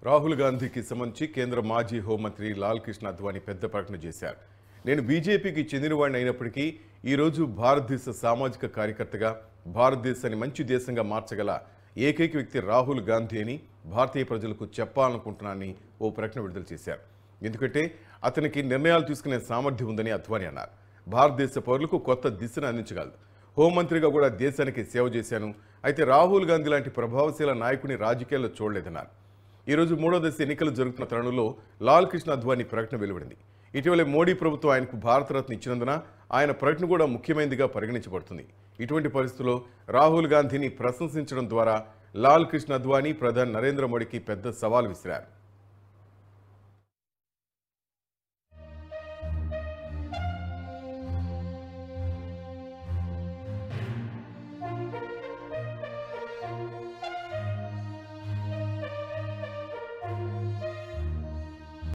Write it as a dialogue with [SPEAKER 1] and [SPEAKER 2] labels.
[SPEAKER 1] రాహుల్ గాంధీకి సంబంధించి కేంద్ర మాజీ హోంమంత్రి లాల్ కృష్ణ అద్వానీ పెద్ద ప్రకటన చేశారు. నేను బీజేపీకి చెందినవాడిని అయినప్పటికీ ఈరోజు భారతదేశ సామాజిక కార్యకర్తగా భారతదేశాన్ని మంచి దేశంగా మార్చగల ఏకైక వ్యక్తి రాహుల్ గాంధీ అని భారతీయ ప్రజలకు చెప్పాలనుకుంటున్నానని ఓ ప్రకటన విడుదల చేశారు. ఎందుకంటే అతనికి నిర్ణయాలు తీసుకునే సామర్థ్యం ఉందని అద్వానీ అన్నారు. భారతదేశ పౌరులకు కొత్త దిశను అందించగలదు. హోంమంత్రిగా కూడా దేశానికి సేవ చేశాను. అయితే రాహుల్ గాంధీ లాంటి ప్రభావశీల నాయకుని రాజకీయాల్లో చూడలేదన్నారు. ఈరోజు మూడో దశ ఎన్నికలు జరుగుతున్న తరుణంలో లాల్ కృష్ణ అద్వానీ ప్రకటన వెలువడింది. ఇటీవలే మోడీ ప్రభుత్వం ఆయనకు భారతరత్న ఇచ్చినందున ఆయన ప్రకటన కూడా ముఖ్యమైనదిగా పరిగణించబడుతుంది. ఇటువంటి పరిస్థితుల్లో రాహుల్ గాంధీని ప్రశంసించడం ద్వారా లాల్ కృష్ణ అద్వానీ ప్రధాని నరేంద్ర మోడీకి పెద్ద సవాల్ విసిరారు.